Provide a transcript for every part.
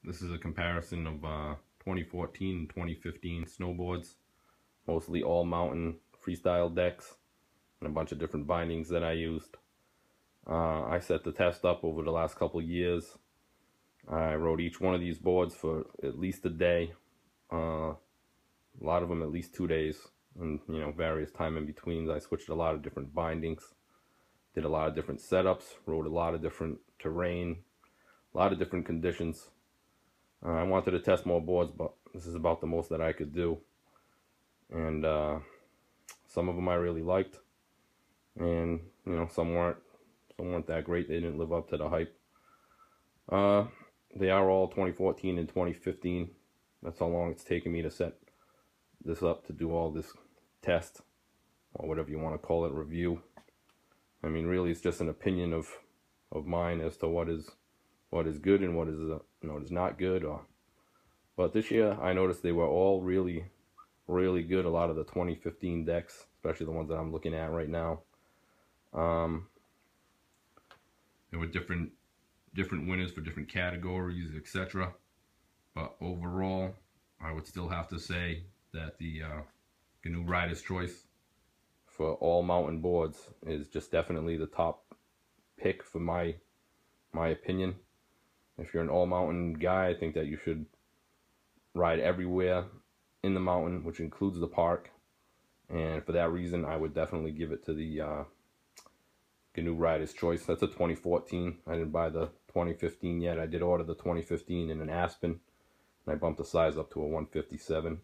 This is a comparison of 2014 and 2015 snowboards, mostly all mountain freestyle decks, and a bunch of different bindings that I used. I set the test up over the last couple years. I rode each one of these boards for at least a day, a lot of them at least 2 days, and various time in betweens. I switched a lot of different bindings, did a lot of different setups, rode a lot of different terrain, a lot of different conditions. I wanted to test more boards, but this is about the most that I could do. And some of them I really liked, and some weren't that great. They didn't live up to the hype. They are all 2014 and 2015. That's how long it's taken me to set this up, to do all this test, or whatever you want to call it, review. I mean, really, it's just an opinion of mine as to what is good and what is not good. But this year I noticed they were all really good. A lot of the 2015 decks, especially the ones that I'm looking at right now, there were different winners for different categories, etc. But overall, I would still have to say that the GNU Rider's Choice for all mountain boards is just definitely the top pick for my opinion. If you're an all mountain guy, I think that you should ride everywhere in the mountain, which includes the park. And for that reason, I would definitely give it to the GNU Rider's Choice. That's a 2014. I didn't buy the 2015 yet. I did order the 2015 in an Aspen, and I bumped the size up to a 157.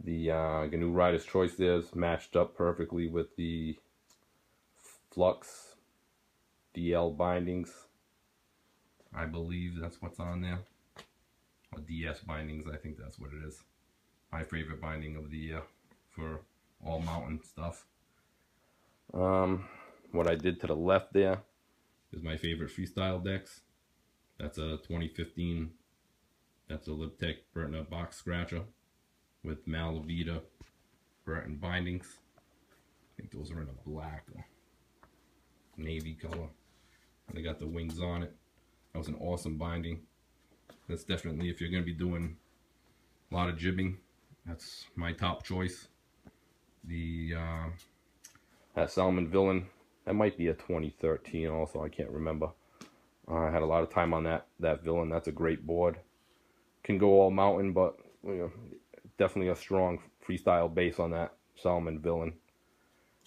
The GNU Rider's Choice there's matched up perfectly with the Flux DL bindings. I believe that's what's on there. Or DS bindings, I think that's what it is. My favorite binding of the year for all mountain stuff. What I did to the left there is my favorite freestyle decks. That's a 2015. That's a lib-tech Burton box scratcher with Malavita Burton bindings. I think those are in a black or navy color. And they got the wings on it. That was an awesome binding. That's definitely, if you're going to be doing a lot of jibbing, that's my top choice. The that Salmon Villain, that might be a 2013 also, I can't remember. I had a lot of time on that Villain. That's a great board. Can go all mountain, but definitely a strong freestyle base on that Salmon Villain.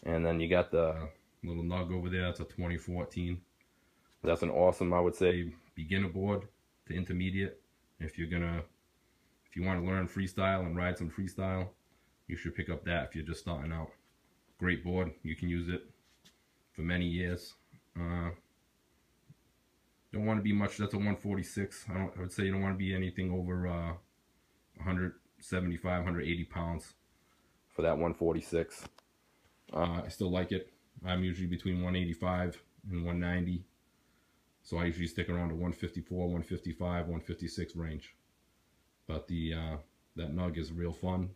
And then you got the little Nug over there. That's a 2014. That's an awesome, I would say, beginner board to intermediate. If you want to learn freestyle and ride some freestyle, you should pick up that if you're just starting out. Great board. You can use it for many years. Don't want to be much. That's a 146. I would say you don't want to be anything over 175, 180 pounds for that 146. I still like it. I'm usually between 185 and 190. So I usually stick around to 154, 155, 156 range. But that Nug is real fun.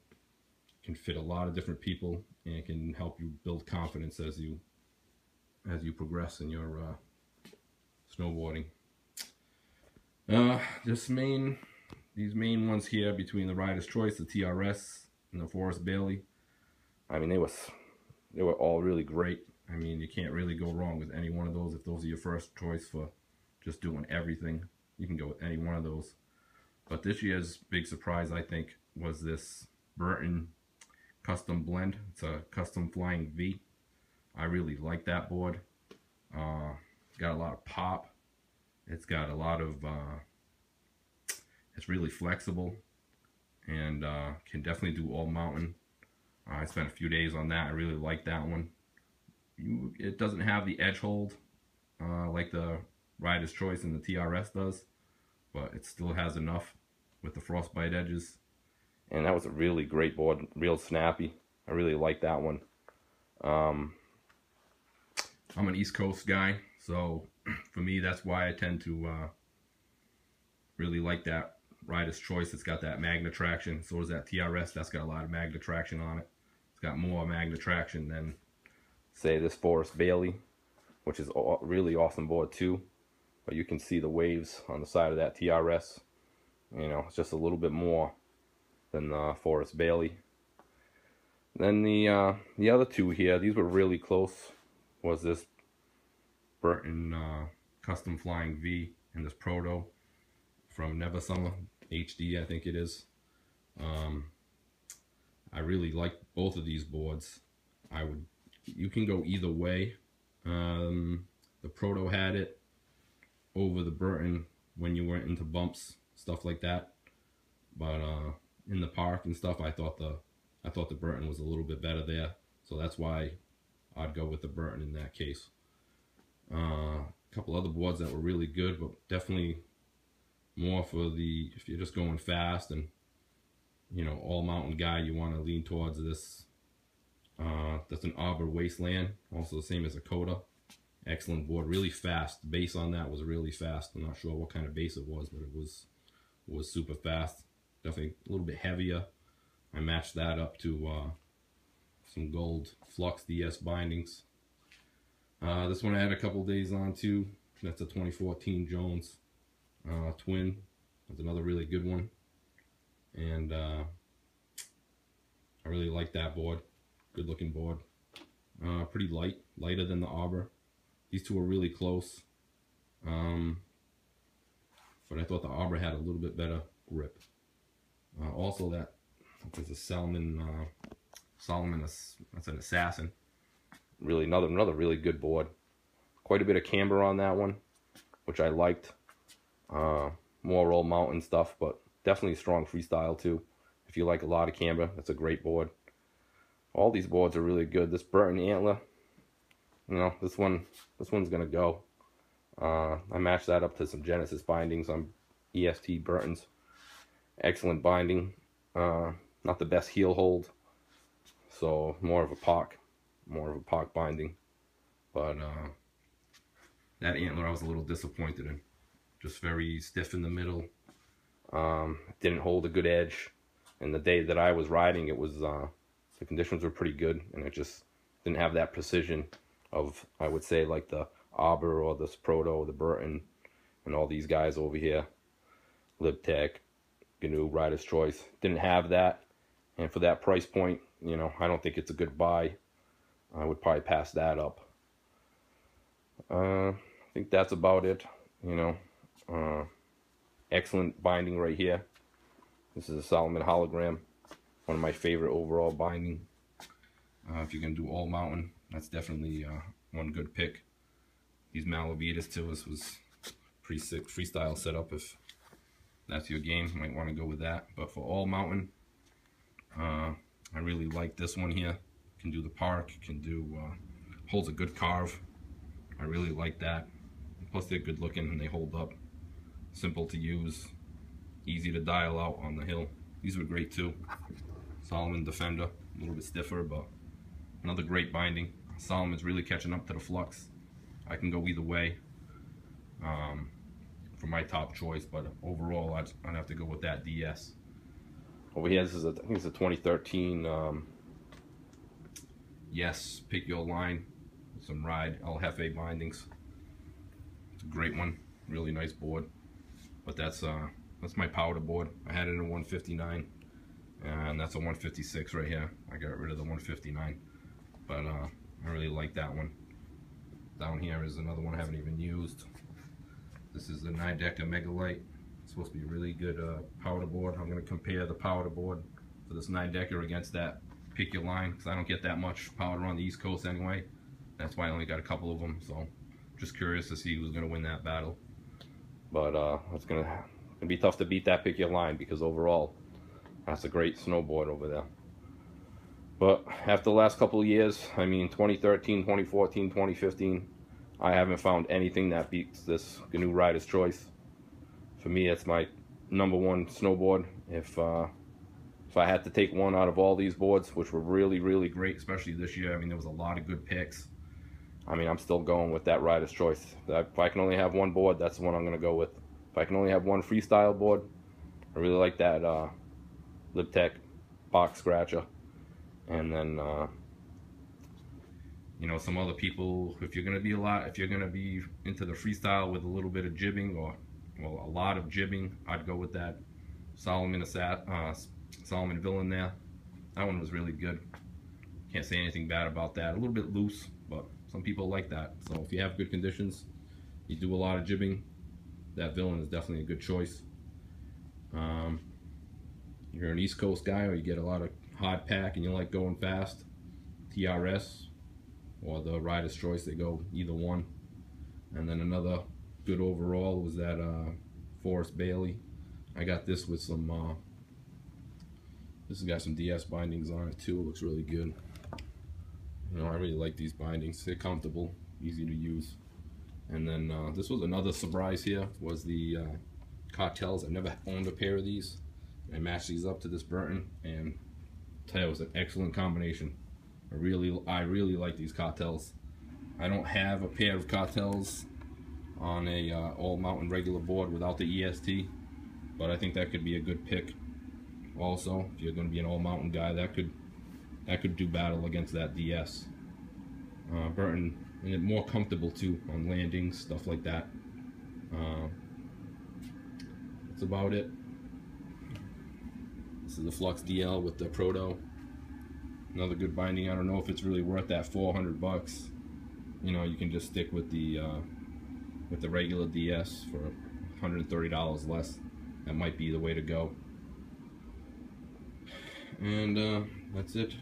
Can fit a lot of different people, and it can help you build confidence as you progress in your snowboarding. These main ones here between the Rider's Choice, the TRS, and the Forrest Bailey. I mean, they were all really great. I mean, you can't really go wrong with any one of those. If those are your first choice for just doing everything, you can go with any one of those. But this year's big surprise, I think, was this Burton custom blend. It's a custom flying V. I really like that board. It's got a lot of pop. It's got a lot of it's really flexible, and can definitely do all mountain. I spent a few days on that. I really like that one. It doesn't have the edge hold like the Rider's Choice and the TRS does, but it still has enough with the frostbite edges. And that was a really great board, real snappy. I really like that one. I'm an East Coast guy, so for me, that's why I tend to really like that Rider's Choice. It's got that magnet traction. So does that TRS. That's got a lot of magnet traction on it. It's got more magnet traction than, say, this Forrest Bailey, which is a really awesome board too. But you can see the waves on the side of that TRS. You know, it's just a little bit more than the Forrest Bailey. Then the other two here, these were really close. Was this Burton Custom Flying V and this Proto from Never Summer HD, I think it is. I really like both of these boards. You can go either way. The Proto had it over the Burton when you went into bumps, stuff like that. But in the park and stuff, I thought the Burton was a little bit better there. So that's why I'd go with the Burton in that case. A couple other boards that were really good, but definitely more for if you're just going fast and, you know, all mountain guy, you want to lean towards this. That's an Arbor Wasteland, also the same as a Coda. Excellent board, really fast. The bass on that was really fast. I'm not sure what kind of bass it was, but it was super fast. Definitely a little bit heavier. I matched that up to some gold Flux DS bindings. This one I had a couple days on too. That's a 2014 Jones Twin. That's another really good one. And I really like that board. Good looking board. Pretty light, lighter than the Arbor. These two are really close. But I thought the Arbor had a little bit better grip. Also there's a Solomon, that's an Assassin. Really another really good board. Quite a bit of camber on that one, which I liked. More old mountain stuff, but definitely strong freestyle too. If you like a lot of camber, that's a great board. All these boards are really good. This Burton Antler, you know, this one's gonna go. I matched that up to some Genesis bindings on EST Burtons. Excellent binding. Not the best heel hold, so more of a POC binding. But that Antler I was a little disappointed in. Just very stiff in the middle. Didn't hold a good edge. And the day that I was riding, it was the conditions were pretty good, and it just didn't have that precision of, I would say, like the Arbor or this Proto or the Burton and all these guys over here. lib-tech, GNU, Rider's Choice. Didn't have that. And for that price point, you know, I don't think it's a good buy. I would probably pass that up. I think that's about it. You know, excellent binding right here. This is a Solomon Hologram. One of my favorite overall binding. If you're going to do all mountain, that's definitely one good pick. These Malavitas too was pretty sick freestyle setup. If that's your game, you might want to go with that. But for all mountain, I really like this one here. Can do the park, can do, holds a good carve. I really like that. Plus they're good looking and they hold up. Simple to use, easy to dial out on the hill. These were great too. Solomon Defender, a little bit stiffer, but another great binding. Solomon's really catching up to the Flux. I can go either way for my top choice, but overall I'd have to go with that DS. Over here, this is I think it's a 2013 Yes, Pick Your Line, some Ride El Jefe bindings. It's a great one, really nice board. But that's my powder board. I had it in a 159, and that's a 156 right here. I got rid of the 159, but I really like that one. Down here is another one I haven't even used. This is the 9-decker Megalite. It's supposed to be a really good powder board. I'm going to compare the powder board for this 9-decker against that Pick Your Line, because I don't get that much powder on the East Coast anyway. That's why I only got a couple of them, so just curious to see who's going to win that battle. But it's going to be tough to beat that Pick Your Line, because overall that's a great snowboard over there. But after the last couple of years, I mean 2013, 2014, 2015, I haven't found anything that beats this GNU Rider's Choice. For me, it's my #1 snowboard. If I had to take one out of all these boards, which were really, really great, especially this year, I mean, there was a lot of good picks. I mean, I'm still going with that Rider's Choice. If I can only have one board, that's the one I'm going to go with. If I can only have one freestyle board, I really like that lib-tech box scratcher. And then, you know, some other people, if you're going to be into the freestyle with a little bit of jibbing, or, well, a lot of jibbing, I'd go with that Solomon Villain there. That one was really good. Can't say anything bad about that. A little bit loose, but some people like that. So if you have good conditions, you do a lot of jibbing, that Villain is definitely a good choice. You're an East Coast guy, or you get a lot of hard pack and you like going fast, TRS or the Rider's Choice, they go either one. And then another good overall was that Forrest Bailey. I got this with some this has got some DS bindings on it too. It looks really good. You know, I really like these bindings. They're comfortable, easy to use. And then this was another surprise here, was the Cartels. I've never owned a pair of these. I matched these up to this Burton, and I'll tell you, it was an excellent combination. I really like these Cartels. I don't have a pair of Cartels on a all mountain regular board without the EST, but I think that could be a good pick. Also, if you're going to be an all mountain guy, that could do battle against that DS. Burton, and it's more comfortable too on landings, stuff like that. That's about it. This is the Flux DL with the Proto. Another good binding. I don't know if it's really worth that $400. You know, you can just stick with the regular DS for $130 less. That might be the way to go. And that's it.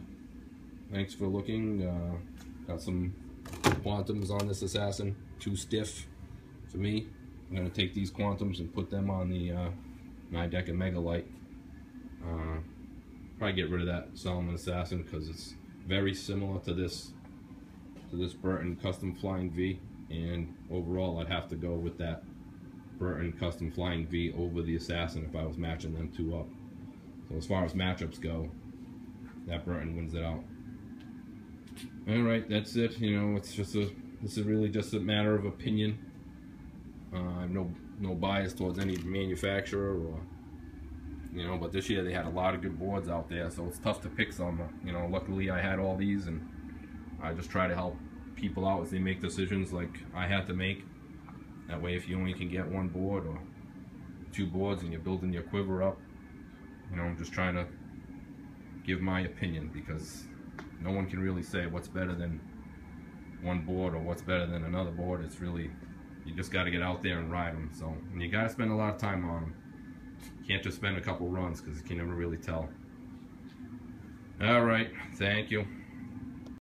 Thanks for looking. Got some quantums on this Assassin. Too stiff for me. I'm gonna take these quantums and put them on the 9-decker Megalite. Probably get rid of that Solomon Assassin because it's very similar to this Burton Custom Flying V, and overall I'd have to go with that Burton Custom Flying V over the Assassin if I was matching them two up. So as far as matchups go, that Burton wins it out. Alright, that's it. You know, this is really just a matter of opinion. I have no bias towards any manufacturer, or you know, but this year they had a lot of good boards out there, so it's tough to pick some. You know, luckily I had all these, and I just try to help people out as they make decisions like I had to make. That way, if you only can get one board or two boards and you're building your quiver up, you know, I'm just trying to give my opinion, because no one can really say what's better than one board or what's better than another board. It's really, you just got to get out there and ride them. So, and you got to spend a lot of time on them. You can't just spend a couple runs, because you can never really tell. All right, thank you.